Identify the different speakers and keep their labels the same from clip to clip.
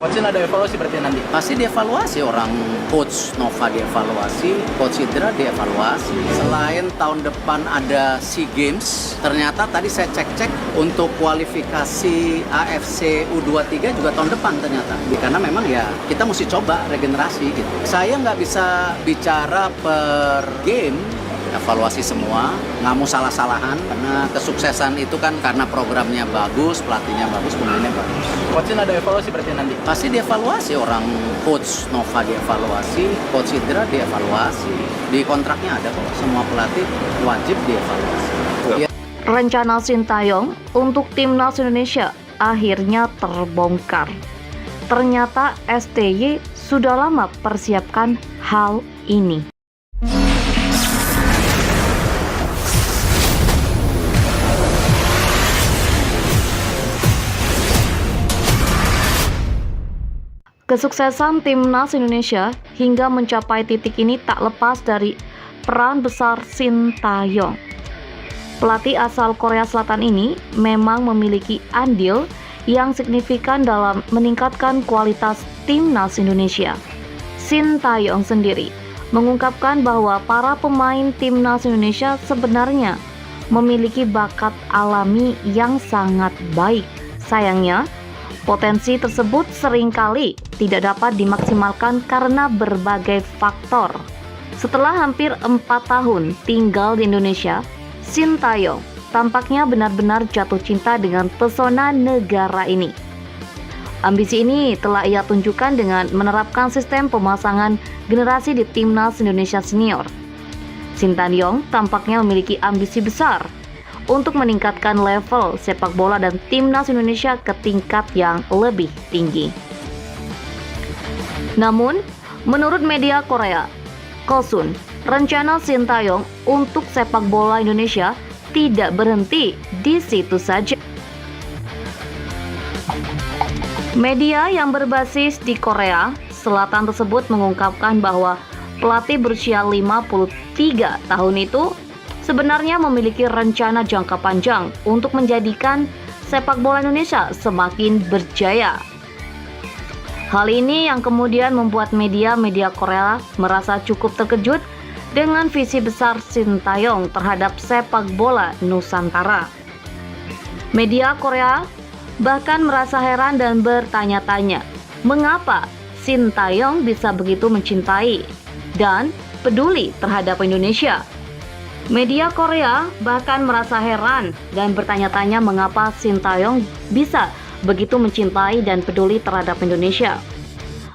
Speaker 1: Coaching ada evaluasi berarti nanti?
Speaker 2: Pasti dievaluasi, orang coach Nova dievaluasi, coach Indra dievaluasi. Selain tahun depan ada SEA Games, ternyata tadi saya cek-cek untuk kualifikasi AFC U23 juga tahun depan ternyata. Karena memang ya kita mesti coba regenerasi gitu. Saya nggak bisa bicara per game, evaluasi semua, nggak mau salah-salahan, karena kesuksesan itu kan karena programnya bagus, pelatihnya bagus, pemainnya bagus.
Speaker 1: Coaching ada evaluasi berarti nanti?
Speaker 2: Pasti dievaluasi, orang coach Nova dievaluasi, coach Indra dievaluasi. Di kontraknya ada kok, semua pelatih wajib dievaluasi. Ya.
Speaker 3: Rencana Sintayong untuk timnas Indonesia akhirnya terbongkar. Ternyata STY sudah lama persiapkan hal ini. Kesuksesan timnas Indonesia hingga mencapai titik ini tak lepas dari peran besar Sintayong. Pelatih asal Korea Selatan ini memang memiliki andil yang signifikan dalam meningkatkan kualitas timnas Indonesia. Sintayong sendiri mengungkapkan bahwa para pemain timnas Indonesia sebenarnya memiliki bakat alami yang sangat baik. Sayangnya, potensi tersebut seringkali tidak dapat dimaksimalkan karena berbagai faktor. Setelah hampir 4 tahun tinggal di Indonesia, Sintayong tampaknya benar-benar jatuh cinta dengan pesona negara ini. Ambisi ini telah ia tunjukkan dengan menerapkan sistem pemasangan generasi di timnas Indonesia senior. Sintayong tampaknya memiliki ambisi besar untuk meningkatkan level sepak bola dan timnas Indonesia ke tingkat yang lebih tinggi. Namun, menurut media Korea, Kosun, rencana Sintayong untuk sepak bola Indonesia tidak berhenti di situ saja. Media yang berbasis di Korea Selatan tersebut mengungkapkan bahwa pelatih berusia 53 tahun itu sebenarnya memiliki rencana jangka panjang untuk menjadikan sepak bola Indonesia semakin berjaya. Hal ini yang kemudian membuat media Korea merasa cukup terkejut dengan visi besar Sintayong terhadap sepak bola Nusantara. Media Korea bahkan merasa heran dan bertanya-tanya, mengapa Sintayong bisa begitu mencintai dan peduli terhadap Indonesia. Media Korea bahkan merasa heran dan bertanya-tanya mengapa Sintayong bisa begitu mencintai dan peduli terhadap Indonesia.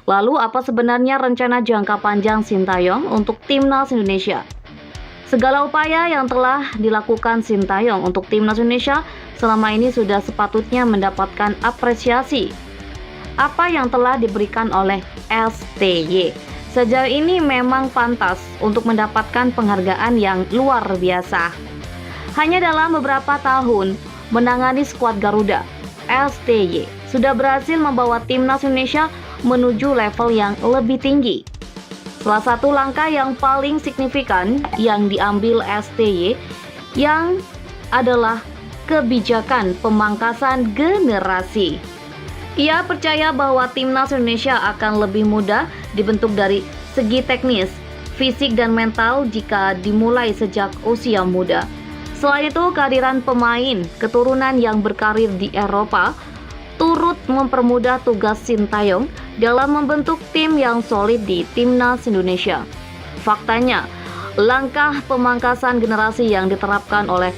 Speaker 3: Lalu apa sebenarnya rencana jangka panjang Sintayong untuk timnas Indonesia? Segala upaya yang telah dilakukan Sintayong untuk timnas Indonesia selama ini sudah sepatutnya mendapatkan apresiasi. Apa yang telah diberikan oleh STY sejauh ini memang pantas untuk mendapatkan penghargaan yang luar biasa. Hanya dalam beberapa tahun menangani skuad Garuda, STY sudah berhasil membawa timnas Indonesia menuju level yang lebih tinggi. Salah satu langkah yang paling signifikan yang diambil STY yang adalah kebijakan pemangkasan generasi. Ia percaya bahwa timnas Indonesia akan lebih mudah dibentuk dari segi teknis, fisik dan mental jika dimulai sejak usia muda. Selain itu, kehadiran pemain keturunan yang berkarir di Eropa turut mempermudah tugas Sintayong dalam membentuk tim yang solid di timnas Indonesia. Faktanya, langkah pemangkasan generasi yang diterapkan oleh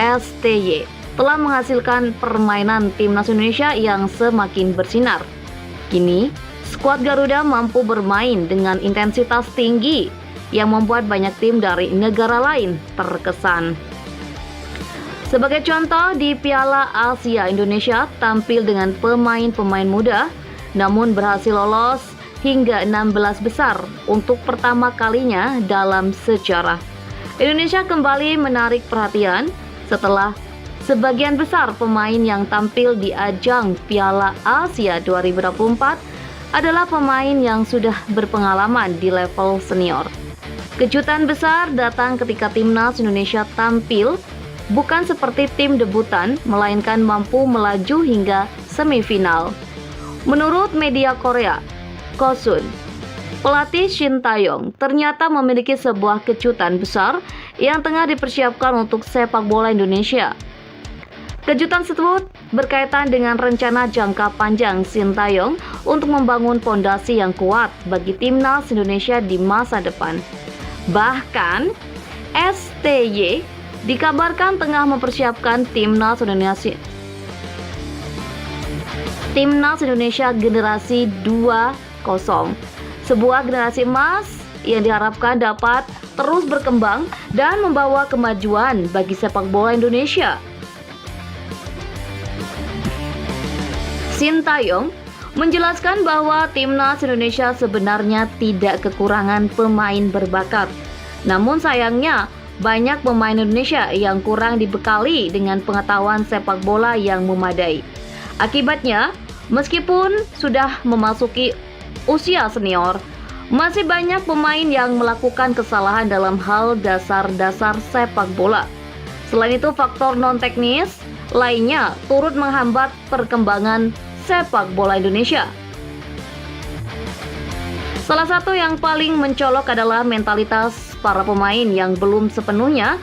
Speaker 3: STY telah menghasilkan permainan timnas Indonesia yang semakin bersinar. Kini, skuad Garuda mampu bermain dengan intensitas tinggi yang membuat banyak tim dari negara lain terkesan. Sebagai contoh, di Piala Asia Indonesia tampil dengan pemain-pemain muda, namun berhasil lolos hingga 16 besar untuk pertama kalinya dalam sejarah. Indonesia kembali menarik perhatian setelah sebagian besar pemain yang tampil di ajang Piala Asia 2024 adalah pemain yang sudah berpengalaman di level senior. Kejutan besar datang ketika timnas Indonesia tampil bukan seperti tim debutan, melainkan mampu melaju hingga semifinal. Menurut media Korea, Kosun, pelatih Shin Tae-yong ternyata memiliki sebuah kejutan besar yang tengah dipersiapkan untuk sepak bola Indonesia. Kejutan tersebut berkaitan dengan rencana jangka panjang Shin Tae-yong untuk membangun fondasi yang kuat bagi timnas Indonesia di masa depan. Bahkan, STY dikabarkan tengah mempersiapkan Timnas Indonesia generasi 2.0, sebuah generasi emas yang diharapkan dapat terus berkembang dan membawa kemajuan bagi sepak bola Indonesia. Shin Tae-yong menjelaskan bahwa Timnas Indonesia sebenarnya tidak kekurangan pemain berbakat. Namun sayangnya, banyak pemain Indonesia yang kurang dibekali dengan pengetahuan sepak bola yang memadai. Akibatnya, meskipun sudah memasuki usia senior, masih banyak pemain yang melakukan kesalahan dalam hal dasar-dasar sepak bola. Selain itu, faktor non-teknis lainnya turut menghambat perkembangan sepak bola Indonesia. Salah satu yang paling mencolok adalah mentalitas para pemain yang belum sepenuhnya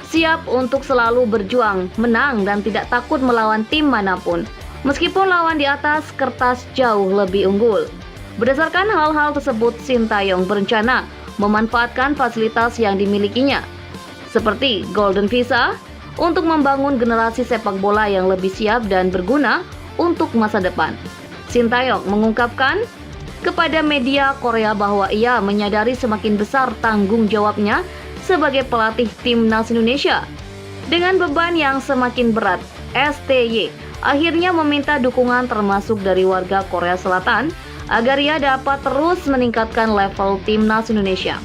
Speaker 3: siap untuk selalu berjuang, menang, dan tidak takut melawan tim manapun, meskipun lawan di atas kertas jauh lebih unggul. Berdasarkan hal-hal tersebut, Shin Tae-yong berencana memanfaatkan fasilitas yang dimilikinya, seperti Golden Visa, untuk membangun generasi sepak bola yang lebih siap dan berguna untuk masa depan. Shin Tae-yong mengungkapkan kepada media Korea bahwa ia menyadari semakin besar tanggung jawabnya sebagai pelatih timnas Indonesia. Dengan beban yang semakin berat, STY akhirnya meminta dukungan termasuk dari warga Korea Selatan agar ia dapat terus meningkatkan level timnas Indonesia.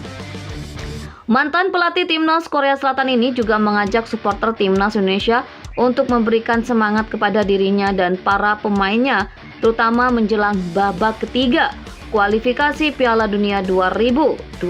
Speaker 3: Mantan pelatih timnas Korea Selatan ini juga mengajak supporter timnas Indonesia untuk memberikan semangat kepada dirinya dan para pemainnya, terutama menjelang babak ketiga kualifikasi Piala Dunia 2026.